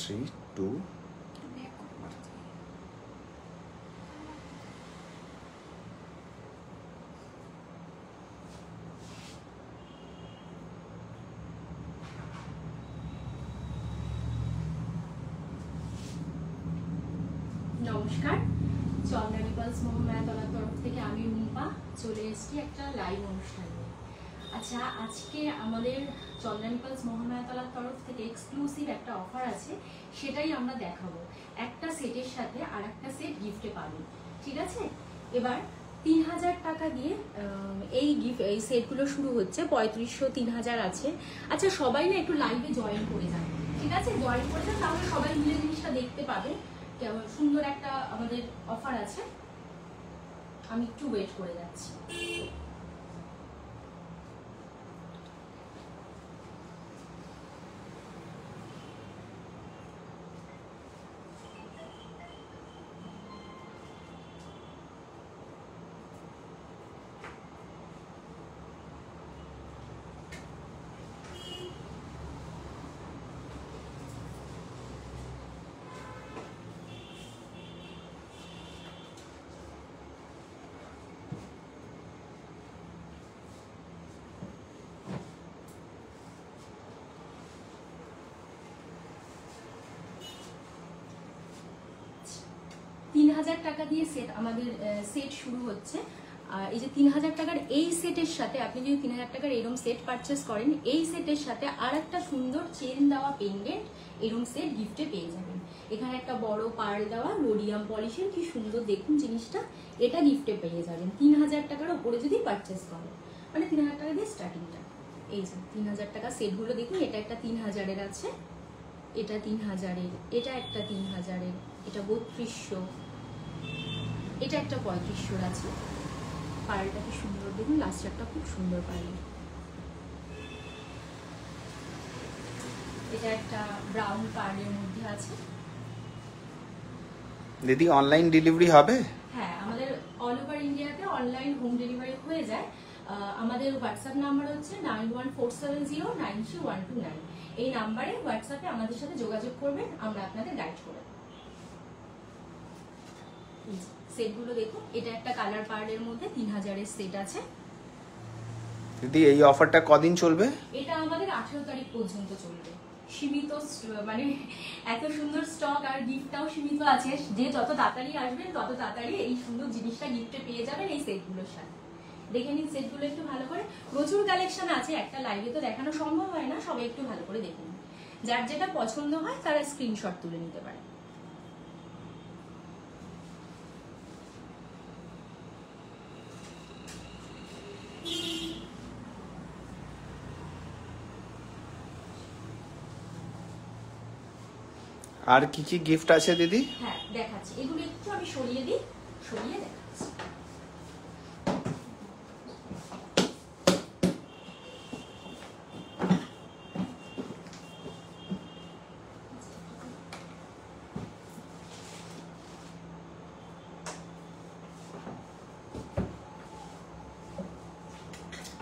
3 2 নমস্কার, চন্দনা নিপলস মহামায়াতলার তরফ থেকে আমি রুম্পা চলে এসেছি একটা লাইভ অনুষ্ঠানে। আচ্ছা, আজকে আমাদের চন্দনা নিপলস মহামায়াতলার তরফ থেকে এক্সক্লুসিভ একটা অফার আছে, সেটাই আমরা দেখাবো। একটা সেটের সাথে আর একটা সেট গিফটে পাবেন, ঠিক আছে? এবার 3000 টাকা দিয়ে এই সেটগুলো শুরু হচ্ছে। 3500, 3000 আছে। আচ্ছা, সবাই না একটু লাইভে জয়েন করে যান, ঠিক আছে? জয়েন করে যান, তাহলে সবাই মিলে জিনিসটা দেখতে পাবে। কেমন সুন্দর একটা আমাদের অফার আছে। আমি একটু ওয়েট করে যাচ্ছি। টাকা দিয়ে সেট আমাদের সেট শুরু হচ্ছে। আর এই যে 3000 টাকার এই সেটের সাথে আপনি যদি 3000 টাকার এরকম সেট পারচেস করেন, এই সেটের সাথে আর একটা সুন্দর চেন দেওয়া পেন্ডেন্ট এরকম সেট গিফটে পেয়ে যাবেন। এখানে একটা বড় পার্ল দেওয়া রোডিয়াম পলিশের, কি সুন্দর দেখুন জিনিসটা, এটা গিফটে পেয়ে যাবেন 3000 টাকার উপরে যদি পারচেস করেন। মানে 3000 টাকা দিয়ে স্টার্টিংটা। এই যে 3000 টাকা সেটগুলো দেখুন, এটা একটা 3000-এর আছে, এটা 3000-এর, এটা একটা 3000-এর, এটা 3200, এটা একটা 3500 আছে। পার্লটা কি সুন্দর দেখুন, লাস্টারটা খুব সুন্দর পার্ল। এটা একটা ব্রাউন পার্লের মধ্যে আছে। দিদি অনলাইন ডেলিভারি হবে? হ্যাঁ, আমাদের অল ওভার ইন্ডিয়াতে অনলাইন হোম ডেলিভারি হয়ে যায়। আমাদের হোয়াটসঅ্যাপ নাম্বার হচ্ছে 9147093129। এই নাম্বারে হোয়াটসঅ্যাপে আমাদের সাথে যোগাযোগ করবেন, আমরা আপনাদের গাইড করে দেব। সেটগুলো দেখুন, এটা একটা কালার পার্লের মধ্যে 3000-এর সেট আছে। দিদি এই অফারটা কদিন চলবে? এটা আমাদের 18 তারিখ পর্যন্ত চলবে। সীমিত, মানে এত সুন্দর স্টক আর গিফটটাও সীমিত আছে। যে যত তাড়াতাড়ি আসবেন তত তাড়াতাড়ি এই সুন্দর জিনিসটা গিফটে পেয়ে যাবেন এই সেটগুলোর সাথে। দেখে নিন সেটগুলো একটু ভালো করে, প্রচুর কালেকশন আছে, একটা লাইভে তো দেখানো সম্ভব হয় না, সবাই একটু ভালো করে দেখুন। যার যেটা পছন্দ হয় তারা স্ক্রিনশট তুলে নিতে পারে। আর কি কি গিফট আছে দিদি? হ্যাঁ, দেখাচ্ছি। এগুলো একটু আমি সরিয়ে দিই, সরিয়ে দেখাচ্ছি।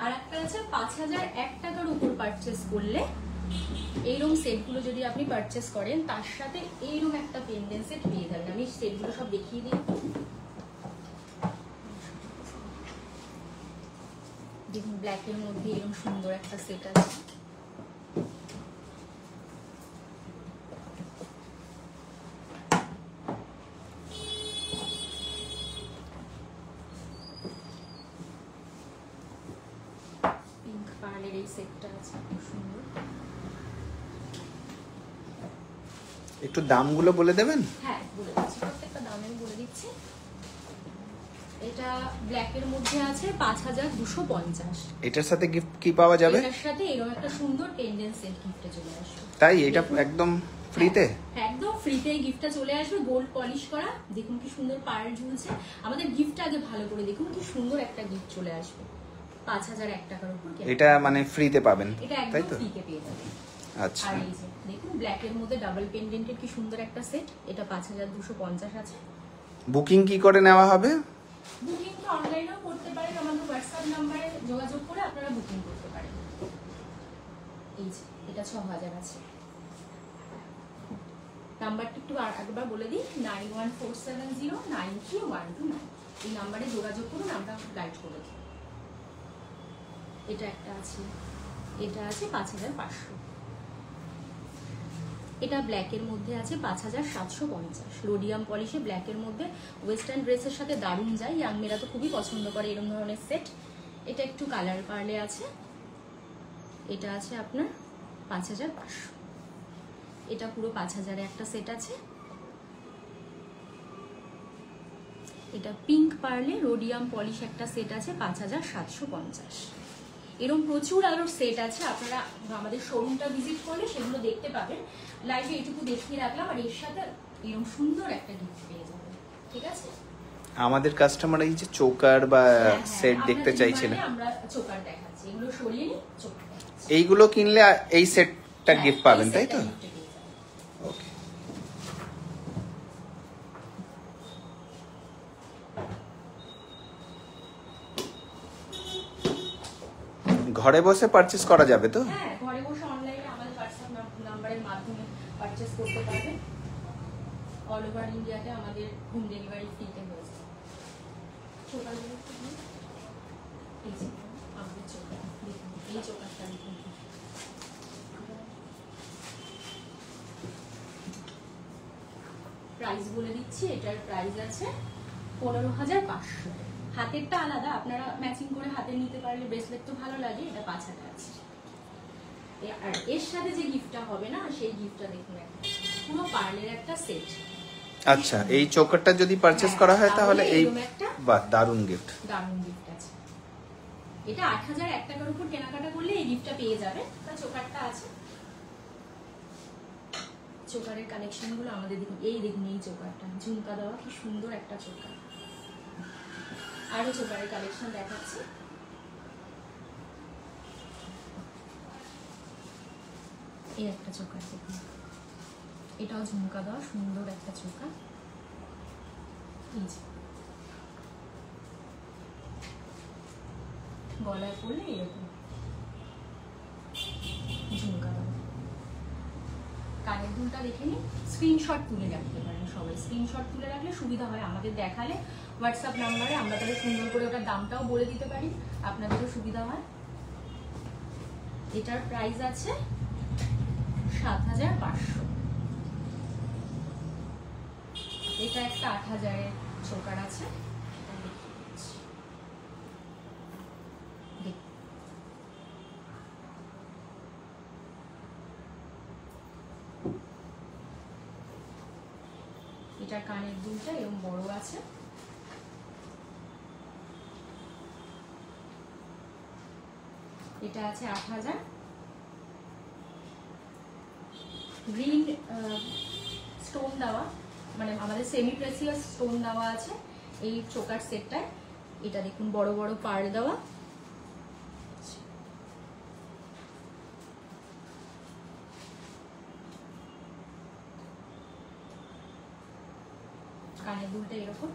আর একটা আছে 5001 টাকার উপর পারচেস করলে এইরকম সেটগুলো যদি আপনি পারচেস করেন, তার সাথে এইরকম একটা পেন্ডেন্ট সেট পেয়ে যাবেন। আমি সেটগুলো সব দেখিয়ে দিই। দেখুন, ব্ল্যাকের মধ্যে এরকম সুন্দর একটা সেট আছে। পিঙ্ক পার্লের এই সেটটা আছে, খুব সুন্দর। একটু দামগুলো বলে দেবেন? হ্যাঁ, বলে দিচ্ছি, প্রত্যেকটা দাম আমি বলে দিচ্ছি। এটা ব্ল্যাকের মধ্যে আছে 5250। এটার সাথে গিফট কি পাওয়া যাবে? এটার সাথে এরকম একটা সুন্দর পেন্ডেন্ট সেট গিফটে চলে আসবে। তাই এটা একদম ফ্রিতে? হ্যাঁ, একদম ফ্রিতে গিফটটা চলে আসবে, গোল্ড পলিশ করা। দেখুন কি সুন্দর পার্ল ঝুলছে। আমাদের গিফটটা আগে ভালো করে দেখুন, কি সুন্দর একটা গিফট চলে আসবে 5001 টাকার উপর। এটা মানে ফ্রিতে পাবেন, এটা তাই একদম তো? ফ্রিতে পেয়ে যাবেন। আচ্ছা, আর এই যে দেখুন, ব্ল্যাকের মধ্যে ডাবল পেন্ডেন্টের কি সুন্দর একটা সেট, এটা 5250 আছে। বুকিং কি করে নেওয়া হবে? বুকিং তো অনলাইনেও করতে পারেন, আমাদের হোয়াটসঅ্যাপ নাম্বারে যোগাযোগ করে আপনারা বুকিং করতে পারেন। এই যে এটা 6000 আছে। নাম্বারটা একটু একবার বলে দিই, 9147093129। এই নাম্বারে যোগাযোগ করুন, আমরা গাইড করে দিই। এটা একটা আছে, এটা আছে 5500। এটা ব্ল্যাকের মধ্যে আছে 5750। রোডিয়াম পলিশে ব্ল্যাকের মধ্যে ওয়েস্টার্ন ড্রেসের সাথে দারুণ যায়, ইয়াং মেয়েরা তো খুবই পছন্দ করে এরকম ধরনের সেট। এটা একটু কালার পার্লে আছে, এটা আছে আপনার 5500। এটা পুরো 5000 একটা সেট আছে। এটা পিঙ্ক পার্লে রোডিয়াম পলিশ একটা সেট আছে 5750। এরকম প্রচুর আরো সেট আছে, আপনারা আমাদের শোরুমটা ভিজিট করলে সেগুলো দেখতে পাবেন। লাইভে এটুকু দেখিয়ে রাখলাম, আর এর সাথে এরকম সুন্দর একটা গিফট পেয়ে যাবেন। ঠিক আছে, আমাদের কাস্টমার এই যে চোকার বা সেট দেখতে চাইছিলেন, আমরা চোকার দেখাচ্ছি, এগুলো সরিয়ে নিই, চোকার দেখাচ্ছি। এইগুলো কিনলে এই সেটটা গিফট পাবেন, তাই তো? ওকে। ঘরে বসে পারচেজ করা যাবে তো? হ্যাঁ, ঘরে বসে অনলাইনে আমাদের হোয়াটসঅ্যাপ নাম্বারের মাধ্যমে পারচেজ করতে পারবেন। অল ওভার ইন্ডিয়াতে আমাদের হোম ডেলিভারি ফ্রিতে হয়েছে। চোকারগুলো এই যে আমাদের চোকার দেখুন, এই চোকারটা দেখুন। প্রাইস বলে দিচ্ছি, এটার প্রাইস আছে 15500। হাতেরটা আলাদা, আপনারা ম্যাচিং করে হাতে নিতে পারলে ব্রেসলেট তো ভালো লাগে, এটা 5000 আছে। আর এর সাথে যে গিফটটা হবে না, সেই গিফটটা দেখুন, একটা পুরো পার্লের একটা সেট। আচ্ছা, এই চোকারটা যদি পারচেজ করা হয় তাহলে এই বাহ, দারুণ গিফট, দারুণ গিফট আছে। এটা 8001 টাকার উপর কেনাকাটা করলে এই গিফটটা পেয়ে যাবে। তা চোকারটা আছে, চোকারের কালেকশন গুলো আমাদের দেখুন। এই দেখুন, এই চোকারটা ঝুমকা দেওয়া, কি সুন্দর একটা চোকার। আরো চোকারের কালেকশন দেখাচ্ছি। এই একটা চোকার দেখুন, এটাও ঝুমকা দেওয়া সুন্দর একটা চোকার। এই যে গলায় পড়লে এরকম ঝুমকা দেওয়া। কানের দুলটা দেখে নিন, স্ক্রিনশট তুলে রাখতে পারেন সবাই। স্ক্রিনশট তুলে রাখলে সুবিধা হয়, আমাদের দেখালে হোয়াটসঅ্যাপ নাম্বারে আমরা তাহলে সুন্দর করে ওটার দামটাও বলে দিতে পারি, আপনাদেরও সুবিধা হয়। এটার প্রাইস আছে 7500। এটা একটা 8000 এর চোকার আছে, এটার কানের দুলটা এরকম বড় আছে। এটা আছে 8000। গ্রিন স্টোন দেওয়া, মানে আমাদের সেমি প্রেসিয়াস স্টোন দেওয়া আছে এই চোকার সেটটায়। এটা দেখুন বড় বড় পার্ল দেওয়া। কানের দুলটা এরকম।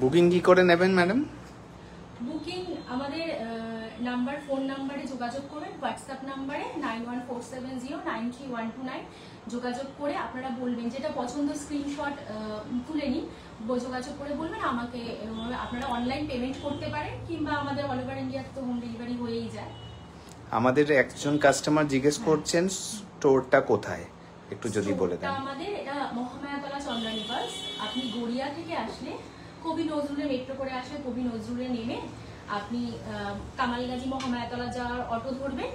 বুকিং কি করে নেবেন ম্যাডাম? বুকিং আমাদের নাম্বার, ফোন নাম্বারে যোগাযোগ করবেন, হোয়াটসঅ্যাপ নাম্বারে 9147093129 যোগাযোগ করে আপনারা বলবেন যেটা পছন্দ, স্ক্রিনশট তুলে নিন, যোগাযোগ করে বলবেন আমাকে। আপনারা অনলাইন পেমেন্ট করতে পারেন, কিংবা আমাদের অল ওভার ইন্ডিয়া তো হোম ডেলিভারি হয়েই যায়। আমাদের একজন কাস্টমার জিজ্ঞেস করছেন স্টোরটা কোথায়, একটু যদি বলে দেন। আমাদের এটা মহামায়াতলা চন্দ্রানিবাস। আপনি গড়িয়া থেকে আসলে কবি নজরুলে মেট্রো করে আসলে কবি নজরুলে নেমে আপনি কামালগাজী মহামায়াতলা যাওয়ার অটো ধরবেন,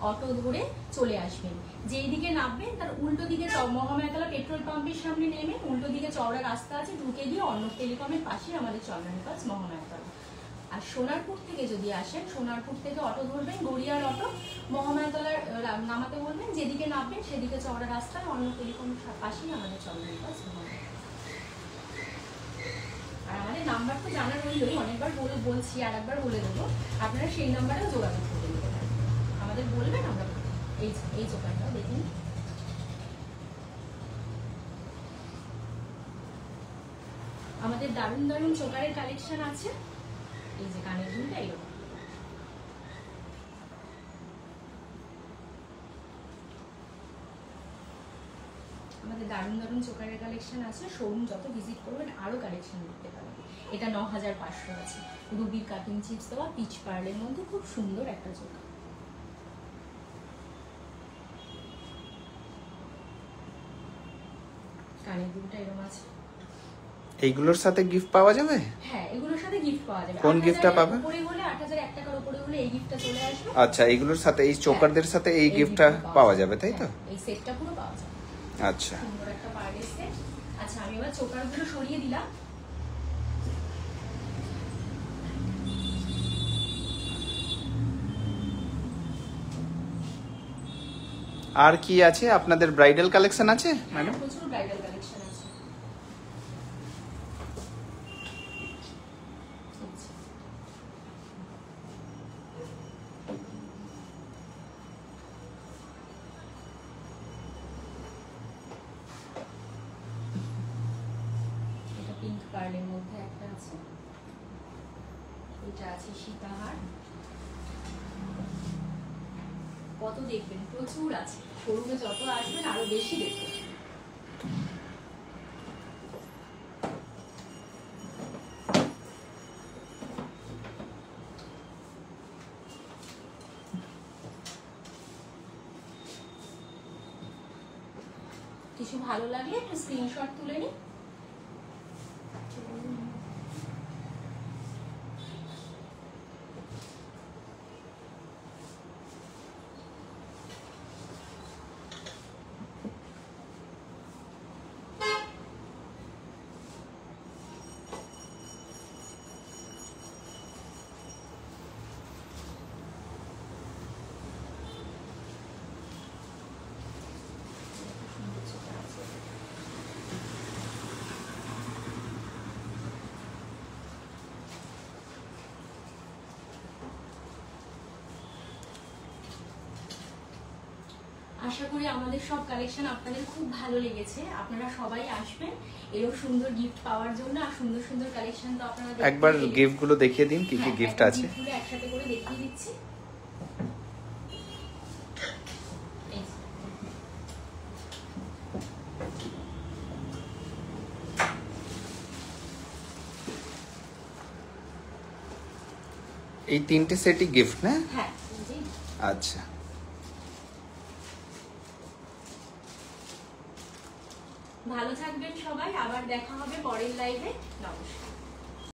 অটো ধরে চলে আসবেন। যেই দিকে নামবেন তার উল্টো দিকে মহামায়াতলা পেট্রোল পাম্পের সামনে নেমে উল্টো দিকে চওড়া রাস্তা আছে, ঢুকে গিয়ে অর্ণব টেলিকমের পাশে আমাদের চন্দ্রানিবাস মহামায়াতলা। আর সোনারপুর থেকে যদি আসেন, সোনারপুর থেকে অটো ধরবেন, গড়িয়ার অটো, মহামায়াতলার নামাতে বলবেন, যেদিকে নামবেন সেদিকে চওড়া রাস্তায় অর্ণব টেলিকমের পাশেই আমাদের চন্দ্রানিবাস মহামায়াতলা। আর আমাদের নাম্বার তো জানা রইলই, অনেকবার বলছি, আর একবার বলে দেবো, আপনারা সেই নাম্বারেও যোগাযোগ করে নিতে পারেন। আমাদের বলবেন, আমরা এই চোকারটাও দেখুন। আমাদের দারুণ দারুণ চোকারের কালেকশন আছে। এই যে কানের দুলটা এরকম। আমাদের দারুণ দারুণ চোকারের কালেকশন আছে, শোরুম যত ভিজিট করবেন আরো কালেকশন দেখতে পাবেন। এটা 9500 আছে, রুবির কাটিং চিপস দেওয়া পিচ পার্লের মধ্যে খুব সুন্দর একটা চোকা। কানের দুলটা এরকম আছে। এইগুলোর সাথে গিফট পাওয়া যাবে? হ্যাঁ, এগুলোর সাথে গিফট পাওয়া যাবে। কোন গিফটটা পাবে? উপরে হলে 8001 টাকার উপরে হলে এই গিফটটা চলে আসবে। আচ্ছা, এইগুলোর সাথে এই চোকারদের সাথে এই গিফটটা পাওয়া যাবে, তাই তো? এই সেটটা পুরো পাওয়া যাবে। আচ্ছা, সুন্দর একটা পার্লের সেট। আচ্ছা, আমি এবার চোকারগুলো সরিয়ে দিলাম। আর কি আছে? আপনাদের ব্রাইডাল কালেকশন আছে ম্যাডাম? প্রচুর ব্রাইডাল কালেকশন আছে। এটা পিঙ্ক পার্লের মধ্যে একটা আছে। এটা আছে সীতাহার। কত দেখবেন, প্রচুর আছে। শোরুমে যত আসবেন আরো বেশি দেখবেন। কিছু ভালো লাগলে একটু স্ক্রিনশট তুলে নিন। আশা করি আমাদের সব কালেকশন আপনাদের খুব ভালো লেগেছে। আপনারা সবাই আসবেন এরকম সুন্দর গিফট পাওয়ার জন্য। আর সুন্দর সুন্দর কালেকশন তো আপনারা একবার গিফট গুলো দেখিয়ে দিন, কি কি গিফট আছে। গিফটগুলো একসাথে করে দেখিয়ে দিচ্ছি। এই তিনটে সেটই গিফট না? হ্যাঁ, জি। আচ্ছা, ভালো থাকবেন সবাই, আবার দেখা হবে পরের লাইভে। নমস্কার।